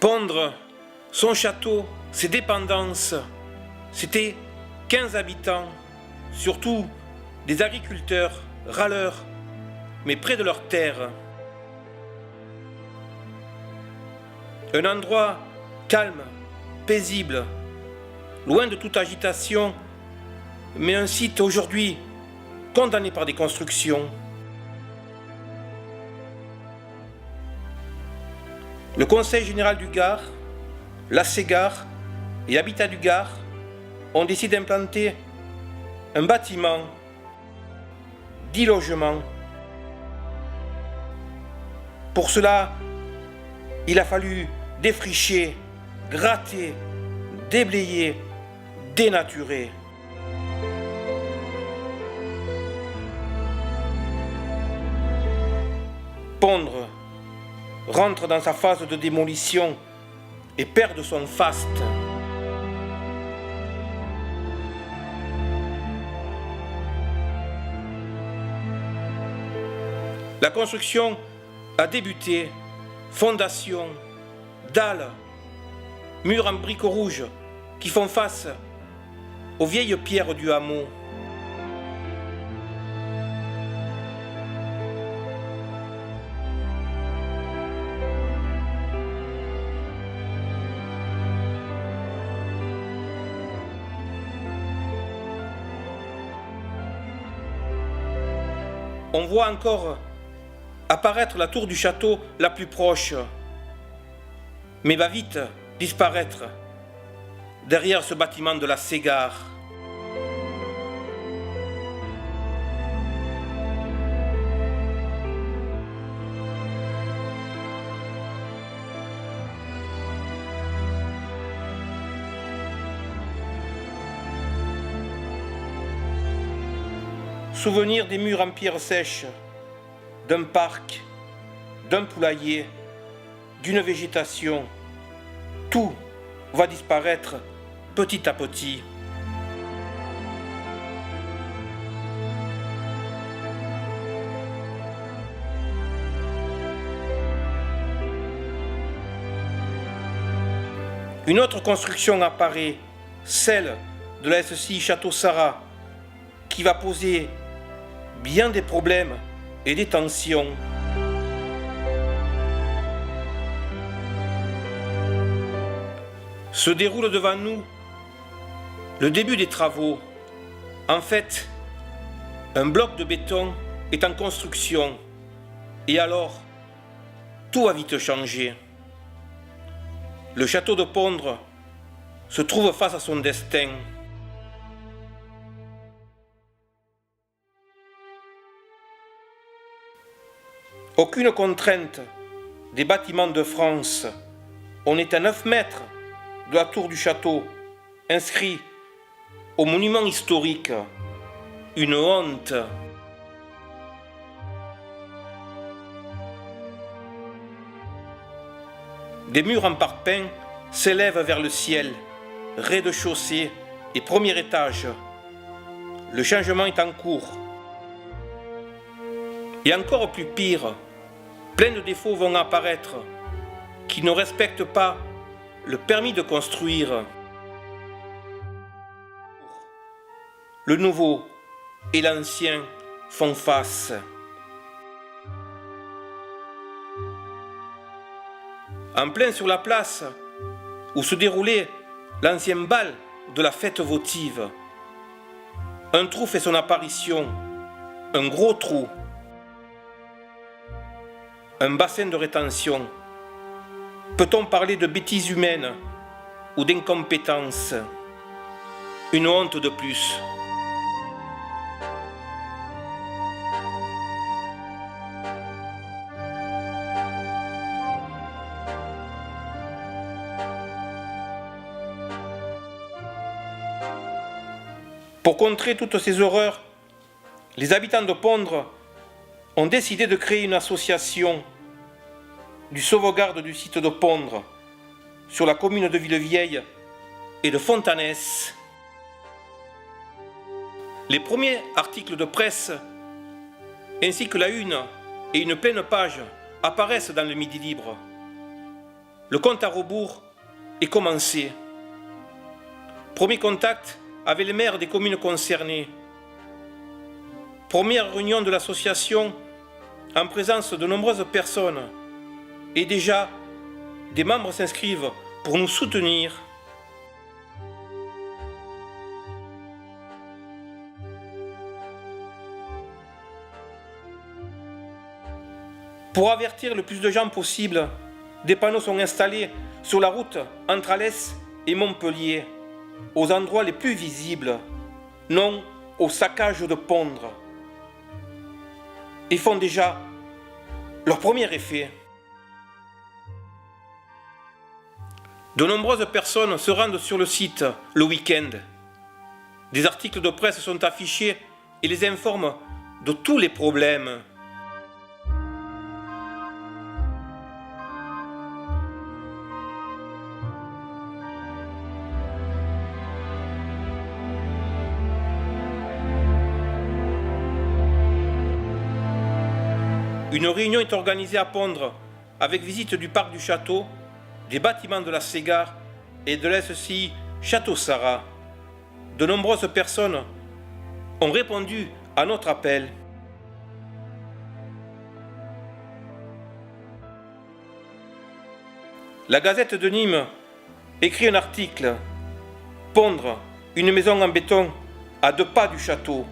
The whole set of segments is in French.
Pondre, son château, ses dépendances, c'était 15 habitants, surtout des agriculteurs, râleurs, mais près de leurs terres. Un endroit calme, paisible, loin de toute agitation, mais un site aujourd'hui condamné par des constructions. Le Conseil général du Gard, la Ségare et Habitat du Gard ont décidé d'implanter un bâtiment, 10 logements. Pour cela, il a fallu défricher, gratter, déblayer, dénaturer. Pondre rentre dans sa phase de démolition et perd de son faste. La construction a débuté, fondation, dalles, murs en briques rouges qui font face aux vieilles pierres du hameau. On voit encore apparaître la tour du château la plus proche, mais va vite disparaître derrière ce bâtiment de la Ségare. Souvenir des murs en pierre sèche, d'un parc, d'un poulailler, d'une végétation. Tout va disparaître petit à petit. Une autre construction apparaît, celle de la SCI Château Sarrat, qui va poser bien des problèmes et des tensions. Se déroule devant nous le début des travaux. En fait, un bloc de béton est en construction. Et alors, tout va vite changer. Le château de Pondre se trouve face à son destin. Aucune contrainte des bâtiments de France. On est à 9 mètres de la tour du château, inscrit au monument historique. Une honte. Des murs en parpaing s'élèvent vers le ciel, rez-de-chaussée et premier étage. Le changement est en cours. Et encore plus pire, plein de défauts vont apparaître qui ne respectent pas le permis de construire. Le nouveau et l'ancien font face. En plein sur la place où se déroulait l'ancien bal de la fête votive, un trou fait son apparition, un gros trou. Un bassin de rétention. Peut-on parler de bêtise humaine ou d'incompétence? Une honte de plus. Pour contrer toutes ces horreurs, les habitants de Pondre ont décidé de créer une association du sauvegarde du site de Pondre sur la commune de Villevieille et de Fontanès. Les premiers articles de presse ainsi que la une et une pleine page apparaissent dans le Midi Libre. le compte à rebours est commencé. Premier contact avec les maires des communes concernées. Première réunion de l'association en présence de nombreuses personnes. Et déjà, des membres s'inscrivent pour nous soutenir. Pour avertir le plus de gens possible, des panneaux sont installés sur la route entre Alès et Montpellier, aux endroits les plus visibles, non au saccage de pondre. Ils font déjà leur premier effet. De nombreuses personnes se rendent sur le site le week-end. Des articles de presse sont affichés et les informent de tous les problèmes. Une réunion est organisée à Pondre avec visite du parc du château, des bâtiments de la Ségare et de l'SCI Château-Sarrat. De nombreuses personnes ont répondu à notre appel. La Gazette de Nîmes écrit un article « Pondre, une maison en béton à 2 pas du château ».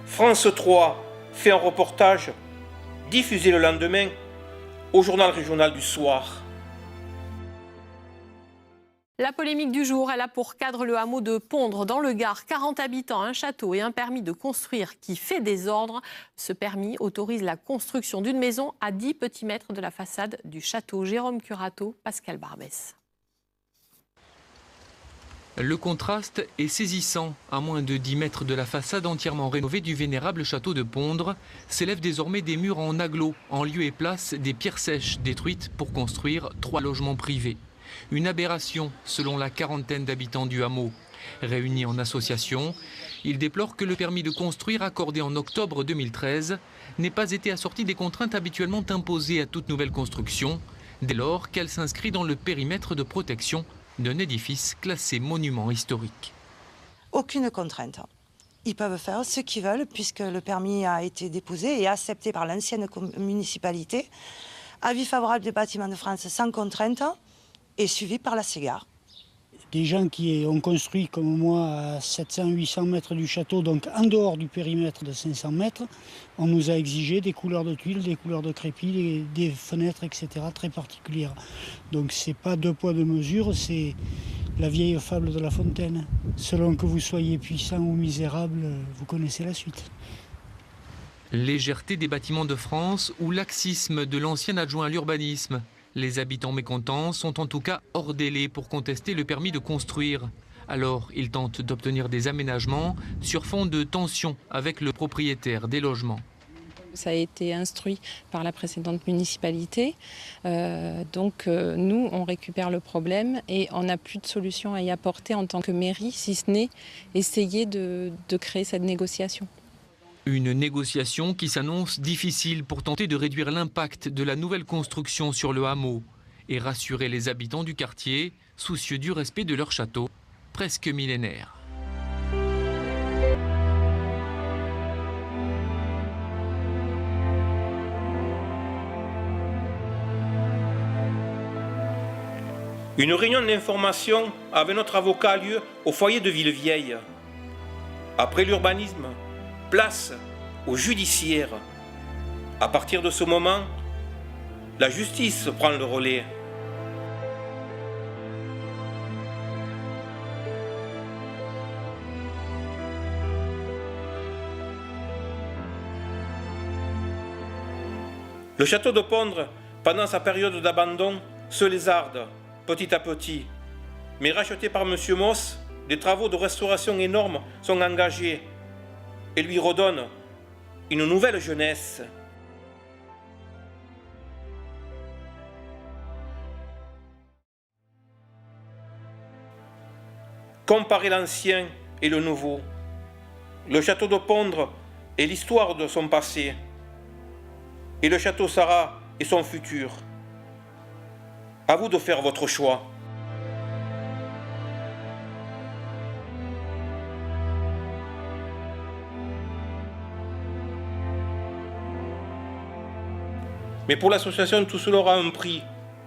France 3 fait un reportage diffusé le lendemain au journal régional du soir. La polémique du jour, elle a pour cadre le hameau de Pondre dans le Gard. 40 habitants, un château et un permis de construire qui fait désordre. Ce permis autorise la construction d'une maison à 10 petits mètres de la façade du château. Jérôme Curato, Pascal Barbès. Le contraste est saisissant. À moins de 10 mètres de la façade entièrement rénovée du vénérable château de Pondre, s'élèvent désormais des murs en agglos, en lieu et place des pierres sèches détruites pour construire 3 logements privés. Une aberration selon la quarantaine d'habitants du hameau. Réunis en association, ils déplorent que le permis de construire accordé en octobre 2013 n'ait pas été assorti des contraintes habituellement imposées à toute nouvelle construction, dès lors qu'elle s'inscrit dans le périmètre de protection d'un édifice classé monument historique. Aucune contrainte. Ils peuvent faire ce qu'ils veulent puisque le permis a été déposé et accepté par l'ancienne municipalité. Avis favorable des Bâtiments de France sans contrainte et suivi par la Ségare. Des gens qui ont construit comme moi à 700-800 mètres du château, donc en dehors du périmètre de 500 mètres, on nous a exigé des couleurs de tuiles, des couleurs de crépi, des fenêtres, etc. très particulières. Donc c'est pas 2 poids 2 mesures, c'est la vieille fable de La Fontaine. Selon que vous soyez puissant ou misérable, vous connaissez la suite. Légèreté des Bâtiments de France ou laxisme de l'ancien adjoint à l'urbanisme. Les habitants mécontents sont en tout cas hors délai pour contester le permis de construire. Alors, ils tentent d'obtenir des aménagements sur fond de tension avec le propriétaire des logements. Ça a été instruit par la précédente municipalité. Nous, on récupère le problème et on n'a plus de solution à y apporter en tant que mairie, si ce n'est essayer de créer cette négociation. Une négociation qui s'annonce difficile pour tenter de réduire l'impact de la nouvelle construction sur le hameau et rassurer les habitants du quartier, soucieux du respect de leur château, presque millénaire. Une réunion d'information avec notre avocat a lieu au foyer de Villevieille. Après l'urbanisme, place au judiciaire. À partir de ce moment, la justice prend le relais. Le château de Pondre, pendant sa période d'abandon, se lézarde petit à petit. Mais racheté par M. Moss, des travaux de restauration énormes sont engagés et lui redonnent une nouvelle jeunesse. Comparez l'ancien et le nouveau. Le château de Pondre et l'histoire de son passé, et le château Sarrat et son futur. À vous de faire votre choix. Mais pour l'association, tout cela aura un prix.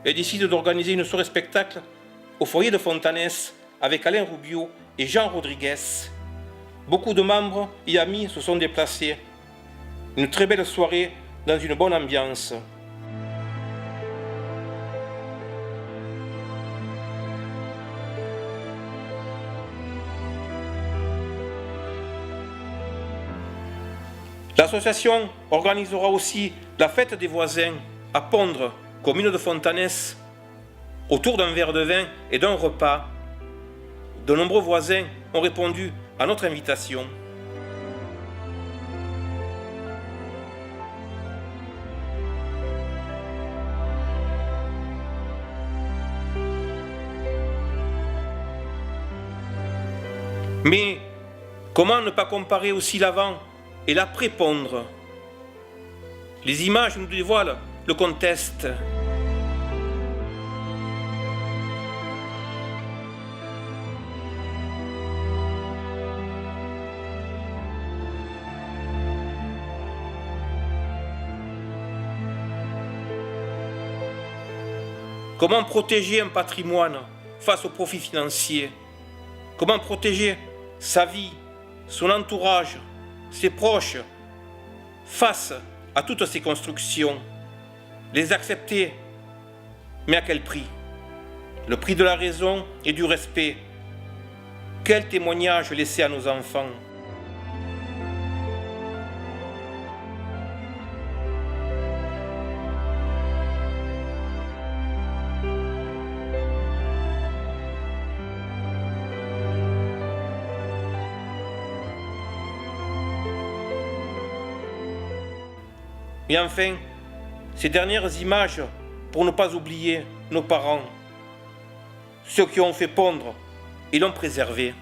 Elle décide d'organiser une soirée spectacle au foyer de Fontanès avec Alain Rubio et Jean Rodriguez. Beaucoup de membres et amis se sont déplacés. Une très belle soirée dans une bonne ambiance. L'association organisera aussi la fête des voisins à Pondre, commune de Fontanès, autour d'un verre de vin et d'un repas. De nombreux voisins ont répondu à notre invitation. Mais comment ne pas comparer aussi l'avant et l'après Pondre? Les images nous dévoilent le contexte. Comment protéger un patrimoine face aux profits financiers? Comment protéger sa vie, son entourage, ses proches, face à toutes ces constructions? Les accepter, mais à quel prix? Le prix de la raison et du respect. Quel témoignage laisser à nos enfants? Et enfin, ces dernières images pour ne pas oublier nos parents, ceux qui ont fait Pondre et l'ont préservé.